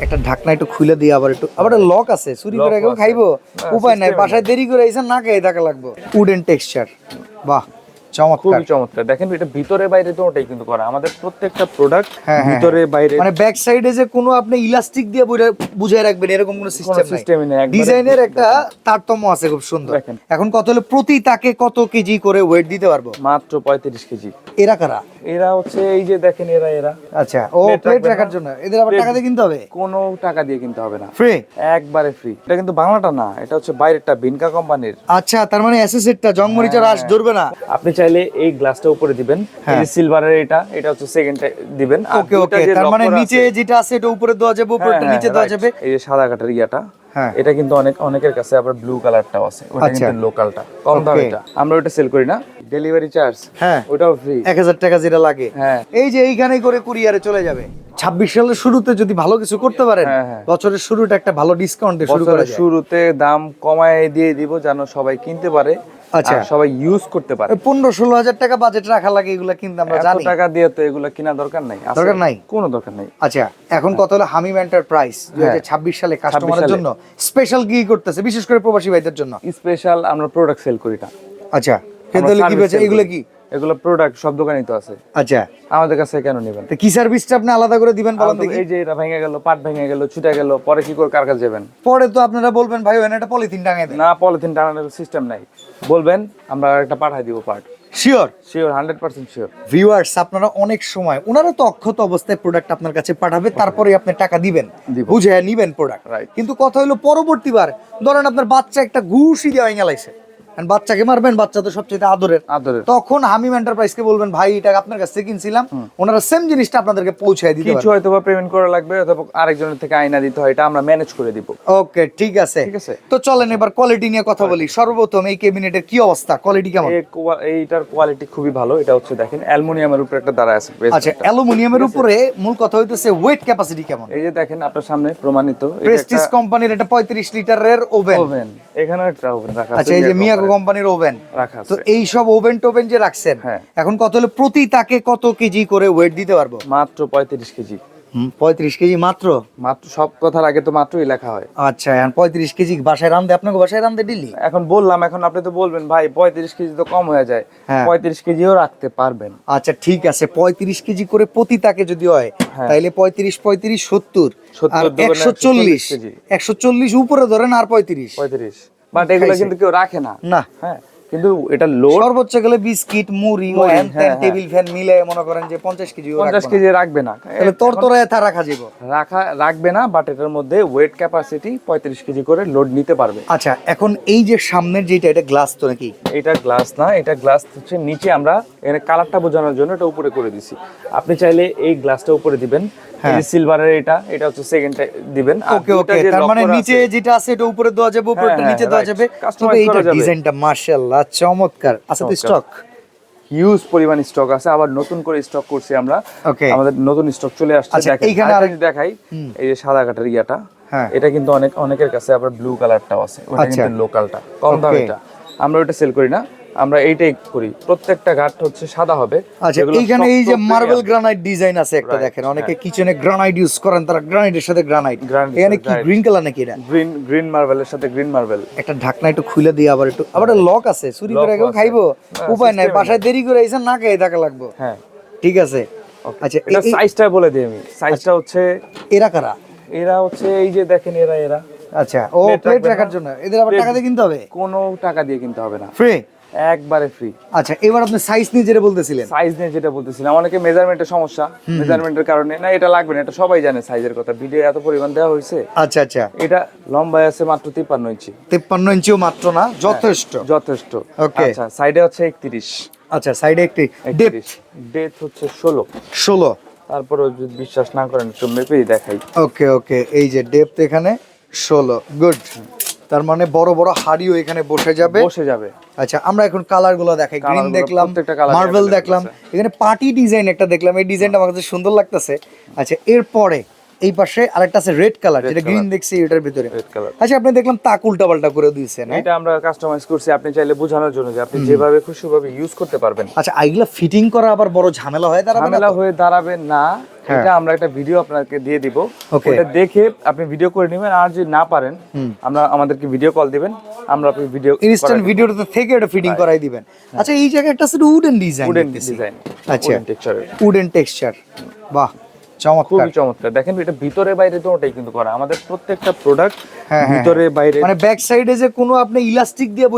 একটা ঢাকনা একটু খুলে দিয়ে আবার লক আছে, চুরি করে কেউ খাইবো? উপায় নাই, বাসায় দেরি করে আইছেন, না খেয়ে থাকা লাগবে। উডেন টেক্সচার, বাহ চমৎকার, খুবই চমৎকার। দেখেন এটা ভিতরে বাইরে দুটোটাই কিন্তু করা, আমাদের প্রত্যেকটা প্রোডাক্ট ভিতরে বাইরে, মানে ব্যাক সাইডে যে কোনো আপনি ইলাস্টিক দিয়ে বুঝাই রাখবেন এরকম কোনো সিস্টেম নাই। ডিজাইনের একটা তারতম্য আছে, খুব সুন্দর। এখন কত হলো প্রতি তাকে কত কেজি করে ওয়েট দিতে পারবো? মাত্র 35 কেজি। এরা কারা? এরা হচ্ছে এই যে দেখেন এরা আচ্ছা, ও প্লেট রাখার জন্য। এদের আবার টাকা দিয়ে কিনতে হবে? কোনো টাকা দিয়ে কিনতে হবে না, ফ্রি, একবারে ফ্রি। এটা কিন্তু বাংলাটা না, এটা হচ্ছে বাইরেরটা, বিনকা কোম্পানির। আচ্ছা, তার মানে অ্যাসেসেটটা জংমরিচের রাশ ধরবে না। আপনি চাইলে এই গ্লাসটা উপরে দিবেন, এই যে সিলভারের এটা হচ্ছে সেকেন্ডে দিবেন। ওকে ওকে, তার মানে নিচে যেটা আছে এটা উপরে দেওয়া যাবে, উপরেরটা নিচে দেওয়া যাবে। এই যে সাদা কাটার এটা কিন্তু অনেকের কাছে আবার ব্লু কালারটাও আছে, ওটা কিন্তু লোকালটা, কম দাম। এটা আমরা ওটা সেল করি না, ডেলিভারি চার্জ ওটাও ফ্রি, 1000 টাকা যেটা লাগে। এই যে এইখানেই করে কুরিয়ারে চলে যাবে। 26 সালের শুরুতে যদি ভালো কিছু করতে পারেন, বছরের শুরুটা একটা ভালো ডিসকাউন্টে শুরু করা যায়। শুরুতে দাম কমায় দিয়ে দিব যেন সবাই কিনতে পারে, আচ্ছা সবাই ইউজ করতে পারে। 15-16 হাজার টাকা বাজেট রাখা লাগে এগুলা, কিন্তু আমরা জানি এত টাকা দিয়ে তো এগুলা কিনা দরকার নাই, কোনো দরকার নাই। আচ্ছা, এখন কত হলো হামিম এন্টারপ্রাইজ 2026 সালে কাস্টমারের জন্য স্পেশাল কি করতেছে, বিশেষ করে প্রবাসী ভাইদের জন্য? স্পেশাল আমরা প্রোডাক্ট সেল করি না। আচ্ছা, কিন্তু কি বেচে এগুলা? কি এগুলো প্রোডাক্ট সব দোকানেই তো আছে। আচ্ছা, আমাদের কাছে কেন নেবেন? তো কি সার্ভিসটা আপনি আলাদা করে দিবেন বলেন দেখি? এই যে এটা ভেঙে গেল, পাট ভেঙে গেল, ছুটে গেল, পরে কি করে কার কাছে যাবেন? পরে তো আপনারা বলবেন ভাই ওখানে একটা পলিথিন টাঙায় দেন। না, পলিথিন টাঙানোর সিস্টেম নাই, বলবেন আমরা একটা পাঠাই দিব পার্ট। Sure 100% sure. ভিউয়ার্স, আপনারা অনেক সময় ওনারা তো অক্ষত অবস্থায় প্রোডাক্ট আপনার কাছে পাঠাবে, তারপরে আপনি টাকা দিবেন, বুঝে নিবেন প্রোডাক্ট। কিন্তু কথা হলো পরবর্তীবার ধরেন আপনার বাচ্চা একটা ঘুষি দিয়ে গেলাইছে, বাচ্চাকে মারবেন, বাচ্চা তো সবচেয়ে আদরের, তখন হামিম এন্টারপ্রাইজকে বলবেন ভাই এটা আপনার কাছ থেকে কিনছিলাম, ওনারা সেম জিনিসটা আপনাদেরকে পৌঁছায় দিতে পারবে। কিছু হয়তো বা পেমেন্ট করা লাগবে, অথবা আরেকজনের থেকে আইনা দিতে হয়, এটা আমরা ম্যানেজ করে দিব। ওকে, ঠিক আছে। তো চলেন এবার কোয়ালিটি নিয়ে কথা বলি। সর্বপ্রথম এই ক্যাবিনেটের কি অবস্থা, কোয়ালিটি কেমন? এইটার কোয়ালিটি খুবই ভালো। এটা হচ্ছে দেখেন অ্যালুমিনিয়ামের উপরে একটা দাঁড়া আছে। আচ্ছা, অ্যালুমিনিয়ামের উপরে মূল কথা হইতেছে ওয়েট ক্যাপাসিটি কেমন? এই যে দেখেন আপনার সামনে প্রমাণিত, প্রেস্টিজ কোম্পানির এটা 35 লিটারের ওভেন, এখানে একটা ওভেন রাখা আছে। আচ্ছা, এই যে মিয়াকো কোম্পানির ওভেন রাখা আছে। তো এই সব ওভেন টোভেন যে রাখছেন, এখন কত হলো প্রতি তাকে কত কেজি করে ওয়েট দিতে পারবো? মাত্র 35 কেজি। 35 কেজি মাত্র? সব কথার আগে তো মাত্রই লেখা হয়। আচ্ছা, এখন 35 কেজি বাসায় রান্ধে, আপনাকে বাসায় রান্ধে ডেইলি? এখন বললাম, এখন আপনি তো বলবেন ভাই 35 কেজি তো কম হয়ে যায়, 35 কেজিও রাখতে পারবেন। আচ্ছা, ঠিক আছে, 35 কেজি করে প্রতি তাকে যদি হয় তাইলে 35 35 70 আর 140 140 উপরে ধরেন আর 35। বাট এগুলো কিন্তু কেউ রাখে না। কিন্তু এটা লোড সর্বোচ্চ গেলে বিস্কিট, মুড়ি, টেবিল ফ্যান মিলে মনে করেন যে 50 কেজি রাখবে না, তাহলে তোরতরা এথা রাখবে না। বাট এটার মধ্যে ওয়েট ক্যাপাসিটি 35 কেজি করে লোড নিতে পারবে। আচ্ছা, এখন এই যে সামনের যেটা, এটা গ্লাস তো নাকি? এটা গ্লাস না, এটা গ্লাস হচ্ছে নিচে আমরা এখানে কালারটা বোঝানোর জন্য এটা উপরে করে দিছি। আপনি চাইলে এই গ্লাসটা উপরে দিবেন, এই যে সিলভারের এটা হচ্ছে সেকেন্ডে দিবেন। ওকে ওকে, তার মানে নিচে যেটা আছে এটা উপরে দেওয়া যাবে, উপরেরটা নিচে দেওয়া যাবে। তবে এইটা ডিজাইনটা মাশাআল্লাহ চমৎকার। আচ্ছা, তো স্টক হিউজ পরিমাণ স্টক আছে, আবার নতুন করে স্টক করছি আমরা। আমাদের নতুন স্টক চলে আসছে। দেখেন এইখানে আরেকটা দেখাই, এই যে সাদা কাটার এটা কিন্তু অনেকের কাছে আবার ব্লু কালারটাও আছে, ওটা কিন্তু লোকালটা, কম দাম। এটা আমরা ওটা সেল করি না, আমরা এইটাই করি। প্রত্যেকটা ঘাট হচ্ছে সাদা হবে। আচ্ছা, এইখানে এই যে মার্বেল গ্রানাইট ডিজাইন আছে একটা, দেখেন অনেকে কিচেনে গ্রানাইট ইউজ করেন, তারা গ্রানাইটের সাথে গ্রানাইট। এখানে কি গ্রিন কালার নাকি? এটা গ্রিন মার্বেলের সাথে গ্রিন মার্বেল। একটা ঢাকনা একটু খুলে দিয়ে আবার লক আছে, চুরি করে কেউ খাইবো? উপায় নাই, বাসায় দেরি করে আইছেন, না খেয়ে থাকা লাগবে। ঠিক আছে। আচ্ছা, এটা সাইজটা বলে দিই আমি। সাইজটা হচ্ছে এরা কারা? এরা হচ্ছে এই যে দেখেন এরা। আচ্ছা, ও প্লেট রাখার জন্য। এদের আবার টাকা দিয়ে কিনতে হবে? কোনো টাকা দিয়ে কিনতে হবে না, ফ্রি, একবারে ফ্রি। আচ্ছা, এবার আপনি সাইজ নিয়ে যেটা বলতেছিলেন, অনেকে মেজারমেন্টের সমস্যা, মেজারমেন্টের কারণে না এটা লাগবে না, এটা সবাই জানে সাইজের কথা, ভিডিও এত পরিমাণ দেওয়া হয়েছে। আচ্ছা আচ্ছা, এটা লম্বায় আছে মাত্র 53 ইঞ্চি। 53 ইঞ্চিও মাত্র না, যথেষ্ট। ওকে, আচ্ছা, সাইডে হচ্ছে 31। আচ্ছা, সাইডে একটি ডেপথ হচ্ছে 16। তারপরে যদি বিশ্বাস না করেন একটু মেপেই দেখাই। ওকে ওকে, এই যে ডেপথ এখানে 16। গুড, তার মানে বড় বড় হাড়িও এখানে বসে যাবে। আচ্ছা, আমরা এখন কালার গুলো দেখাই। গ্রিন দেখলাম, মার্বেল দেখলাম, এখানে পার্টি ডিজাইন একটা দেখলাম, এই ডিজাইনটা আমার কাছে সুন্দর লাগতেছে। আচ্ছা, এরপরে এই পাশে আরেকটা আছে রেড কালার, যেটা গ্রিন দেখছি এটার ভিতরে। আচ্ছা, আপনি দেখলাম তাক উল্টা পাল্টা করে দিয়েছেন। এটা আমরা কাস্টমাইজ করছি, আপনি চাইলে বোঝানোর জন্য যে আপনি যেভাবে খুশি ভাবে ইউজ করতে পারবেন। আচ্ছা, এইগুলা ফিটিং করা আবার বড় ঝামেলা হয়ে দাঁড়াবে না? ঝামেলা হয়ে দাঁড়াবে না, এটা আমরা একটা ভিডিও আপনাকে দিয়ে দিব, ওটা দেখে আপনি ভিডিও করে নেবেন, আর যদি না পারেন আমরা আমাদেরকে ভিডিও কল দিবেন, আমরা আপনি ভিডিও ইনস্ট্যান্ট ভিডিওতে থেকে এটা ফিটিং করাই দিবেন। আচ্ছা এই জায়গায় একটা আছে উডেন ডিজাইন, আচ্ছা উডেন টেক্সচার, বাহ চমৎকার চমৎকার। দেখেন এটা ভিতরে বাইরে দুটোই কিন্তু করা, আমাদের প্রত্যেকটা প্রোডাক্ট ভিতরে বাইরে, মানে ব্যাক সাইডে যে কোনো আপনি ইলাস্টিক দিয়ে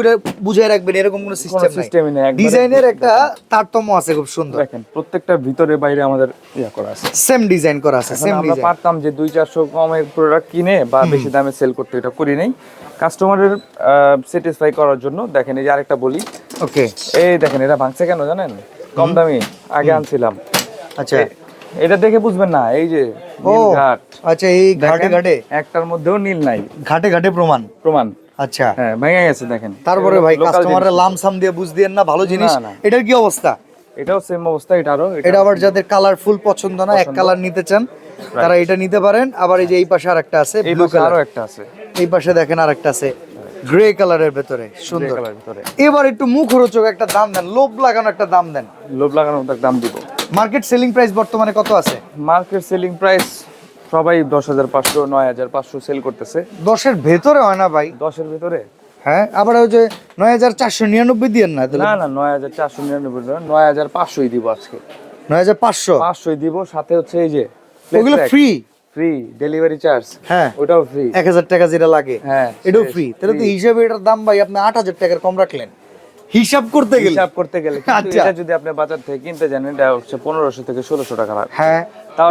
বুঝায় রাখবেন এরকম কোনো সিস্টেমই নেই, ডিজাইনের একটা তারতম্য আছে খুব সুন্দর। দেখেন প্রত্যেকটা ভিতরে বাইরে আমাদের ইয়া করা আছে, সেম ডিজাইন করা আছে, সেম আমরা পারতাম যে 200-400 কমের প্রোডাক্ট কিনে বা বেশি দামে সেল করতে, এটা করি নাই কাস্টমারের স্যাটিসফাই করার জন্য। দেখেন এই যে আরেকটা বলি, ওকে এই দেখেন এটা ভাঙছে কেন জানেন, কম দামি আগে আনছিলাম। আচ্ছা এটা দেখে বুঝবেন না, এই যে নীল ঘাট, আচ্ছা এই ঘাটে ঘাটে একটার মধ্যেও নীল নাই, ঘাটে ঘাটে প্রমাণ। আচ্ছা হ্যাঁ ভেঙে গেছে দেখেন। তারপরে ভাই কাস্টমারের লামসাম দিয়ে বুঝ দিয়েন না, ভালো জিনিস। এটার কি অবস্থা? এটাও সেম অবস্থা, এটা আবার যাদের কালারফুল পছন্দ না, এক কালার নিতে চান তারা এটা নিতে পারেন। আবার এই যে এই পাশে আরেকটা আছে ব্লু কালার, আরো একটা আছে এই পাশে দেখেন আরেকটা আছে গ্রে কালারের ভেতরে সুন্দর। এবার একটু মুখরোচক একটা দাম দেন, লোভ লাগানো একটা দাম দেন। লোভ লাগানোর দাম দিব। মার্কেট সেলিং প্রাইস বর্তমানে কত আছে? মার্কেট সেলিং প্রাইস সবাই 10,500 9,500 সেল করতেছে। 10 এর ভেতরে হয় না ভাই? 10 এর ভেতরে হ্যাঁ, আবার ওই যে 9,499 দিয়েন না? না না 9,499 9,500ই দিব আজকে। 9,500 দিব, সাথে হচ্ছে এই যে ওগুলো ফ্রি ডেলিভারি চার্জ, হ্যাঁ ওটাও ফ্রি। 1000 টাকা যেটা লাগে হ্যাঁ এটাও ফ্রি। তাহলে তো হিসাবে এটার দাম ভাই আপনি 8,000 টাকার কম রাখলেন হিসাব করতে গেলে। কিন্তু এটা যদি আপনি বাজার থেকে কিনতে যান এটা হচ্ছে 1500 থেকে 1600 টাকা লাগে। হ্যাঁ,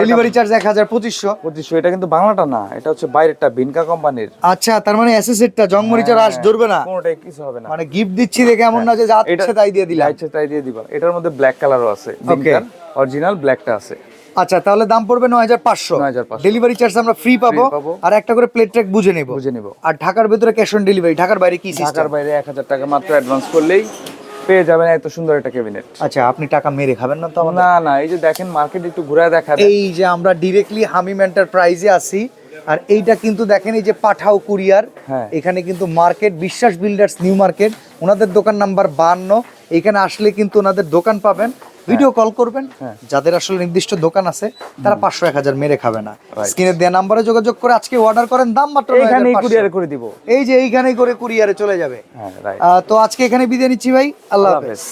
ডেলিভারি চার্জ 1000 এটা কিন্তু বাংলাটা না, এটা হচ্ছে বাইরেরটা, ভিনকা কোম্পানির। আচ্ছা, তার মানে এসএসএরটা জংমরিচার আঁশ ধরবে না, কোনটাই কিছু হবে না। মানে গিফট দিচ্ছি দেখে এমন না যে যা ইচ্ছে তাই দিয়ে দিলাম। ইচ্ছে তাই দিয়ে দিবা। এটার মধ্যে ব্ল্যাক কালারও আছে, ভিনকার অরিজিনাল ব্ল্যাকটা আছে। আচ্ছা, তাহলে দাম পড়বে 9,500। ডেলিভারি চার্জ আমরা ফ্রি পাবো, আর একটা করে প্লেট ট্র্যাক বুঝে নেব। আর ঢাকার ভিতরে ক্যাশ অন ডেলিভারি, ঢাকার বাইরে কি সিস্টেম? ঢাকার বাইরে 1000 টাকা মাত্র অ্যাডভান্স করলেই পেয়ে যাবেন এত সুন্দর একটা ক্যাবিনেট। আচ্ছা, আপনি টাকা মেরে খাবেন না তো? না না, এই যে দেখেন মার্কেট একটু ঘুরে দেখাবেন। এই যে আমরা ডাইরেক্টলি হামিম এন্টারপ্রাইজে আছি, আর এইটা কিন্তু দেখেন এই যে পাঠাও কুরিয়ার, এখানে কিন্তু মার্কেট বিশ্বাস বিল্ডার্স নিউ মার্কেট, ওনাদের দোকান নাম্বার 52। এখানে আসলে কিন্তু ওনাদের দোকান পাবেন, ভিডিও কল করবেন। যাদের আসলে নির্দিষ্ট দোকান আছে তারা 500-1000 মেরে খাবে না। স্ক্রিনে দেওয়া নাম্বারে যোগাযোগ করে আজকে অর্ডার করেন, দাম মাত্র এখানেই কুরিয়ারে করে দিব। এই যে এইখানেই করে কুরিয়ারে চলে যাবে। তো আজকে এখানে বিদায় নিচ্ছি ভাই, আল্লাহ হাফেজ।